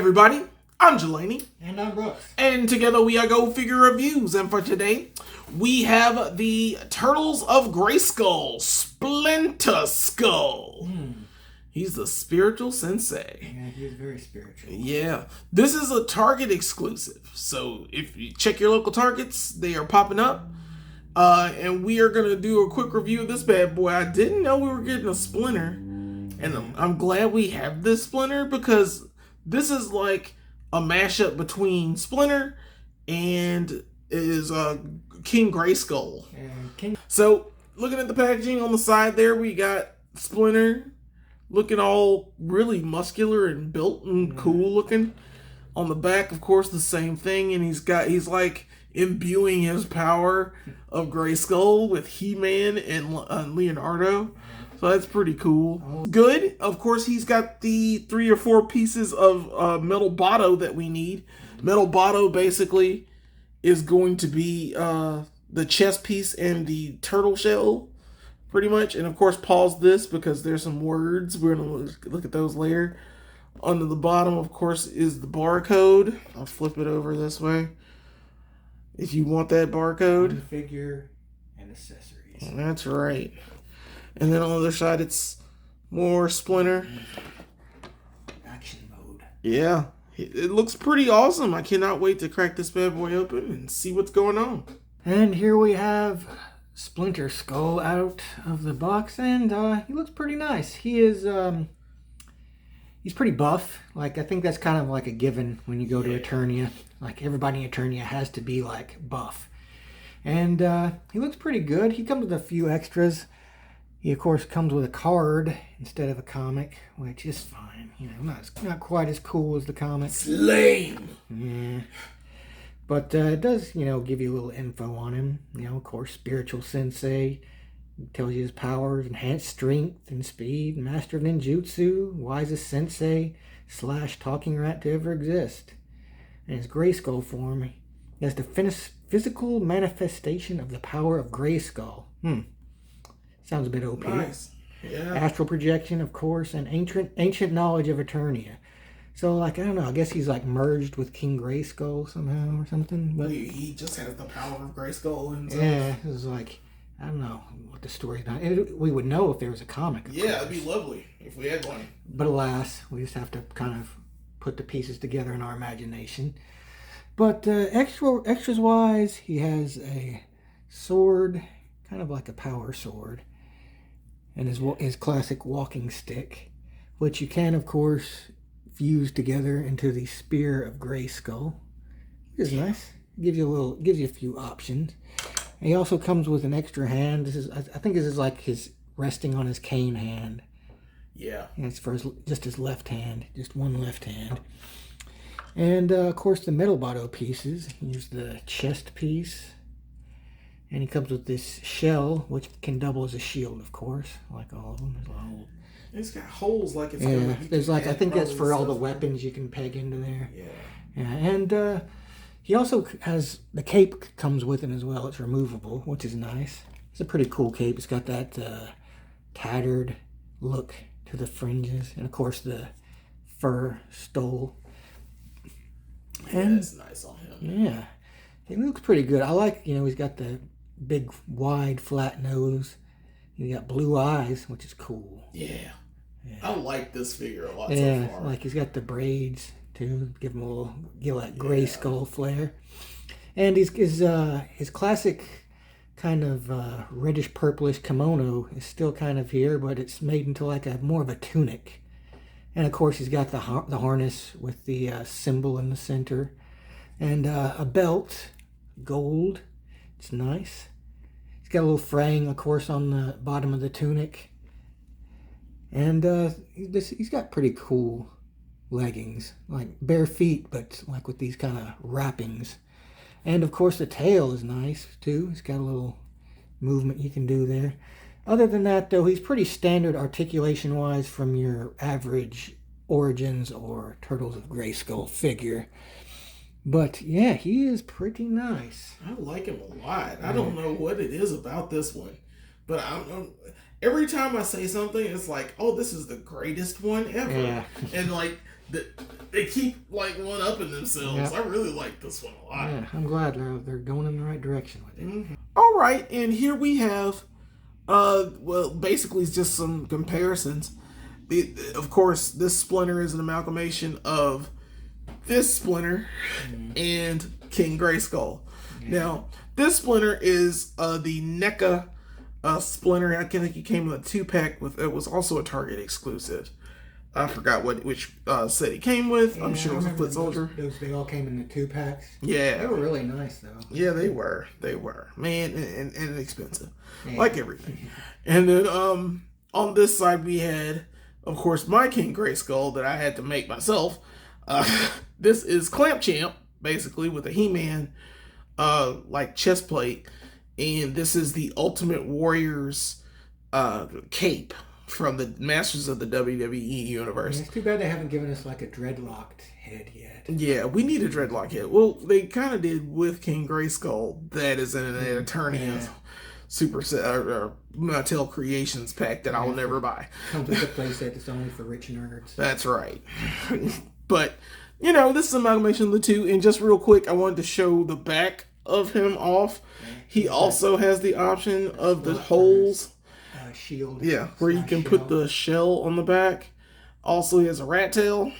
everybody, I'm Jelani. And I'm Brooks. And together we are Go Figure Reviews. And for today, we have the Turtles of Grayskull Splinter-Skull. He's the spiritual sensei. Yeah, he is very spiritual. Yeah. This is a Target exclusive. So if you check your local Targets, they are popping up. And we are going to do a quick review of this bad boy. I didn't know we were getting a Splinter. And I'm glad we have this Splinter because this is like a mashup between Splinter and is King Grayskull. So looking at the packaging on the side there, we got Splinter looking all really muscular and built and cool looking. On the back, of course, the same thing, and he's like imbuing his power of Grayskull with He-Man and Leonardo. So that's pretty cool. Good. Of course, he's got the 3 or 4 pieces of metal botto that we need. Metal botto basically is going to be the chest piece and the turtle shell, pretty much. And of course, pause this because there's some words. We're going to look at those later. Under the bottom, of course, is the barcode. I'll flip it over this way if you want that barcode. Figure and accessories. That's right. And then on the other side, it's more Splinter. Action mode. Yeah. It looks pretty awesome. I cannot wait to crack this bad boy open and see what's going on. And here we have Splinter-Skull out of the box, and he looks pretty nice. He is, he's pretty buff. Like, I think that's kind of like a given when you go to Eternia. Like, everybody in Eternia has to be, like, buff. And he looks pretty good. He comes with a few extras. He, of course, comes with a card instead of a comic, which is fine. You know, not quite as cool as the comic. It's lame. Yeah. But it does, you know, give you a little info on him. You know, of course, spiritual sensei. Tells you his powers: enhanced strength and speed, master of ninjutsu, wisest sensei / talking rat to ever exist. And his Grayskull form, he has the physical manifestation of the power of Grayskull. Sounds a bit OP. Nice. Yeah. Astral projection, of course, and ancient knowledge of Eternia. So, like, I don't know, I guess he's, like, merged with King Grayskull somehow or something. But He just has the power of Grayskull himself. yeah, it was like, I don't know what the story's about. We would know if there was a comic. Yeah, it'd be lovely if we had one. But alas, we just have to kind of put the pieces together in our imagination. But extras-wise, he has a sword, kind of like a power sword, and his classic walking stick, which you can, of course, fuse together into the Spear of Grayskull. It is nice. Gives you a few options. And he also comes with an extra hand. I think this is like his resting on his cane hand. Yeah. And it's for just his left hand, just one left hand. And of course the metal botto pieces. Here's the chest piece. And he comes with this shell, which can double as a shield, of course, like all of them. It's got holes like it's there's like, I think that's for all the weapons you can peg into there. Yeah. And he also has, the cape comes with him as well. It's removable, which is nice. It's a pretty cool cape. It's got that tattered look to the fringes. And of course the fur stole. And it's nice on him. Yeah. He looks pretty good. I like, you know, he's got the big, wide, flat nose. He's got blue eyes, which is cool. Yeah. I like this figure a lot so far. Like he's got the braids too, give that Grayskull flair. And his classic kind of reddish purplish kimono is still kind of here, but it's made into like more of a tunic. And of course he's got the harness with the symbol in the center, and a belt, gold. It's nice. He's got a little fraying, of course, on the bottom of the tunic. And he's got pretty cool leggings, like bare feet, but like with these kind of wrappings. And of course the tail is nice too. It's got a little movement you can do there. Other than that, though, he's pretty standard articulation wise from your average Origins or Turtles of Grayskull figure. But yeah, he is pretty nice. I like him a lot. I don't know what it is about this one, but every time I say something, it's like, oh, this is the greatest one ever. Yeah. And like they keep like one upping themselves. Yep. I really like this one a lot. Yeah, I'm glad they're going in the right direction with it. Mm-hmm. All right, and here we have, well, basically it's just some comparisons. Of course, this Splinter is an amalgamation of this Splinter and King Grayskull. Yeah. Now, this Splinter is the NECA Splinter. I think it came in a 2-pack with. It was also a Target exclusive. I forgot which set it came with. Yeah, I'm sure it was a Foot Soldier. They all came in the 2-packs. Yeah, they were really nice though. Yeah, they were. Man, and expensive, like everything. And then on this side we had, of course, my King Grayskull that I had to make myself. This is Clamp Champ, basically, with a He-Man like chest plate, and this is the Ultimate Warrior's cape from the Masters of the WWE Universe. Yeah, it's too bad they haven't given us like a dreadlocked head yet. Yeah, we need a dreadlock head. Well, they kind of did with King Grayskull. That is an Eternian Super Mattel Creations pack that I will never buy. Comes with a playset that's only for rich nerds. That's right. But, you know, this is an amalgamation of the two. And just real quick, I wanted to show the back of him off. He also has the option of the holes. Shield. Yeah, where you can put the shell on the back. Also, he has a rat tail.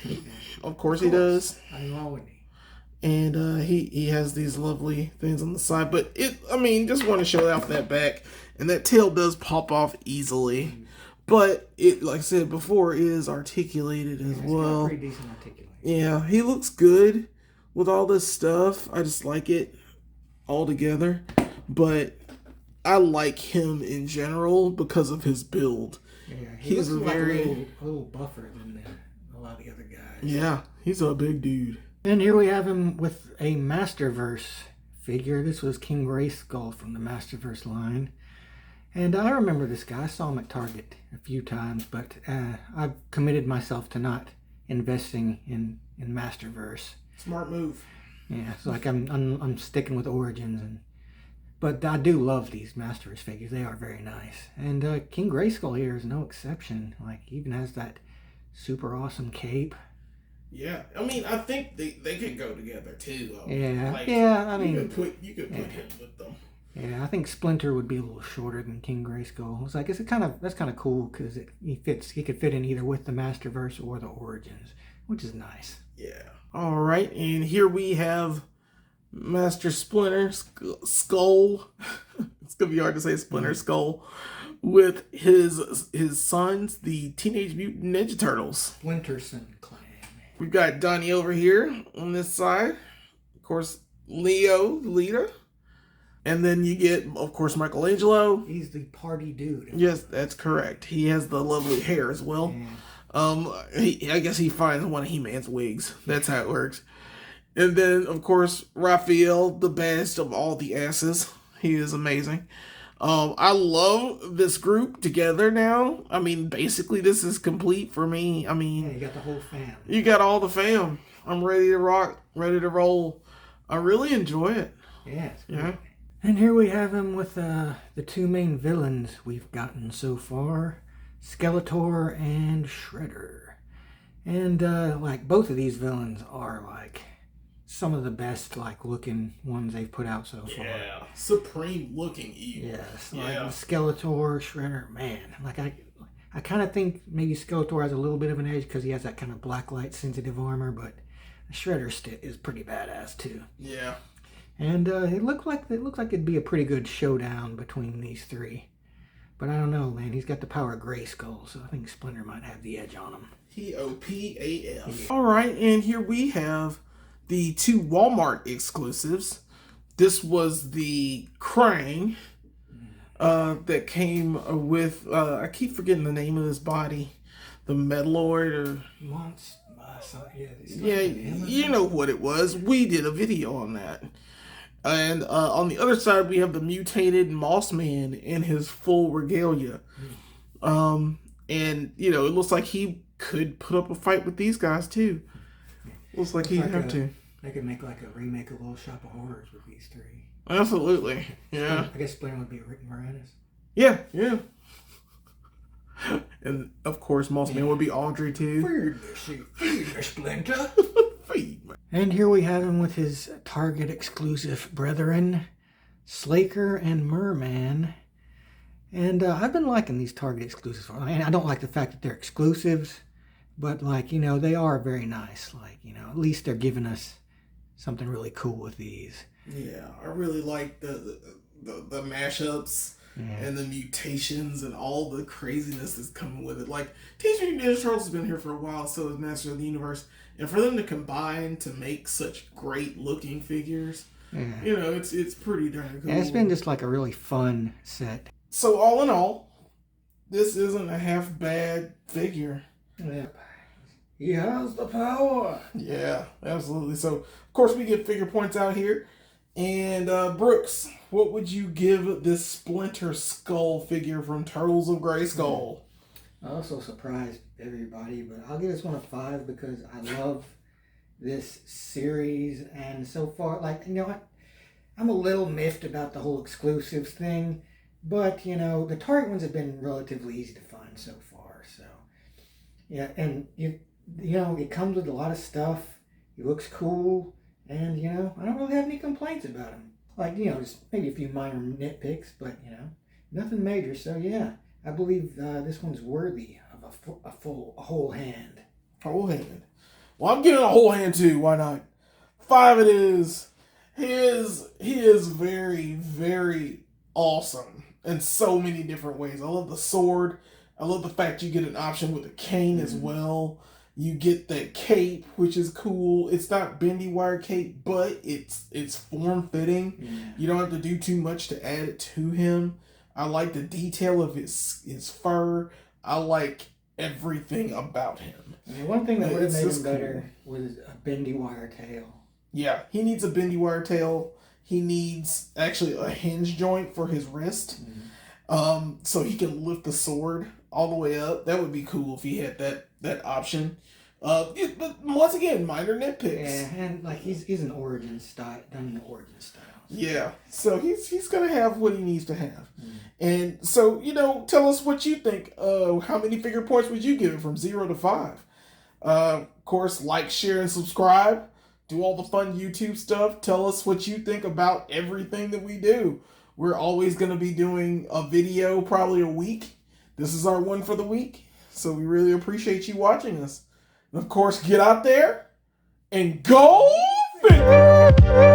Of course he does. I know, wouldn't he? And he has these lovely things on the side. But just want to show off that back. And that tail does pop off easily. But it, like I said before, is articulated as well. Pretty decent articulation. Yeah, he looks good with all this stuff. I just like it all together. But I like him in general because of his build. Yeah, he's very like a little buffer than a lot of the other guys. Yeah, he's a big dude. And here we have him with a Masterverse figure. This was King Grayskull from the Masterverse line. And I remember this guy. I saw him at Target a few times, but I've committed myself to not investing in Masterverse. Smart move. Yeah, it's like I'm sticking with Origins, but I do love these Masterverse figures. They are very nice. And King Grayskull here is no exception. Like, he even has that super awesome cape. Yeah, I think they could go together too. Though. Yeah, like, you could put him with them. Yeah, I think Splinter would be a little shorter than King Grayskull. It's like that's kind of cool because he could fit in either with the Masterverse or the Origins, which is nice. Yeah. All right, and here we have Master Splinter Skull. It's gonna be hard to say Splinter Skull with his sons, the Teenage Mutant Ninja Turtles. Splinterson clan. We've got Donnie over here on this side. Of course, Leo, the leader. And then you get, of course, Michelangelo. He's the party dude. Yes, that's correct. He has the lovely hair as well. Yeah. I guess he finds one of He-Man's wigs. That's how it works. And then, of course, Raphael, the baddest of all the asses. He is amazing. I love this group together now. Basically, this is complete for me. Yeah, you got the whole fam. You got all the fam. I'm ready to rock, ready to roll. I really enjoy it. Yeah, it's cool. Yeah. And here we have him with the two main villains we've gotten so far, Skeletor and Shredder. And like both of these villains are like some of the best like looking ones they've put out so far. Yeah, supreme looking evil. Yes, like Skeletor, Shredder, man. Like I kind of think maybe Skeletor has a little bit of an edge because he has that kind of black light sensitive armor, but Shredder is pretty badass too. Yeah. And it looked like it'd be a pretty good showdown between these three. But I don't know, man. He's got the power of Grayskull, so I think Splinter might have the edge on him. P-O-P-A-F. Yeah. All right, and here we have the two Walmart exclusives. This was the Krang that came with, I keep forgetting the name of this body. The Metaloid or... Yeah, you know what it was. We did a video on that. And on the other side, we have the mutated Moss Man in his full regalia. And, it looks like he could put up a fight with these guys, too. Looks like he'd have to. They could make like a remake of Little Shop of Horrors with these three. Absolutely, yeah. I guess Splinter would be Rick Moranis. Yeah. And of course, Moss Man would be Audrey too. Feed me, Splinter. Feed me. And here we have him with his Target exclusive brethren, Slaker and Mer-Man. And I've been liking these Target exclusives. And I don't like the fact that they're exclusives, but like, you know, they are very nice. Like, you know, at least they're giving us something really cool with these. Yeah, I really like the mashups. Yeah. And the mutations and all the craziness that's coming with it. Like, Teenage Mutant Ninja Turtles has been here for a while, so has Master of the Universe. And for them to combine to make such great looking figures, you know, it's pretty darn cool. Yeah, it's been just like a really fun set. So all in all, this isn't a half bad figure. Yeah. He has the power. Yeah, absolutely. So, of course, we get figure points out here. And Brooks, what would you give this Splinter-Skull figure from Turtles of Grayskull? I also surprised everybody, but I'll give this one a 5 because I love this series. And so far, like, you know, I'm a little miffed about the whole exclusives thing, but, you know, the Target ones have been relatively easy to find so far. So, yeah, and, you know, it comes with a lot of stuff. He looks cool. And, you know, I don't really have any complaints about him. Like, you know, just maybe a few minor nitpicks, but, you know, nothing major. So, yeah, I believe this one's worthy of a whole hand. Whole hand. Well, I'm giving a whole hand, too. Why not? 5 it is. He is very, very awesome in so many different ways. I love the sword. I love the fact you get an option with a cane as well. You get that cape, which is cool. It's not bendy wire cape, but it's form fitting. Yeah. You don't have to do too much to add it to him. I like the detail of his fur. I like everything about him. Yeah, one thing that would have made him better was a bendy wire tail. Yeah, he needs a bendy wire tail. He needs actually a hinge joint for his wrist, so he can lift the sword all the way up. That would be cool if he had that option. But once again, minor nitpicks. Yeah, and like he's an origin style, done in the origin style. Yeah, so he's gonna have what he needs to have. And so, you know, tell us what you think. How many figure points would you give it from 0 to 5? Of course, like, share, and subscribe. Do all the fun YouTube stuff. Tell us what you think about everything that we do. We're always gonna be doing a video probably a week. This is our one for the week. So we really appreciate you watching us. And of course, get out there and go figure!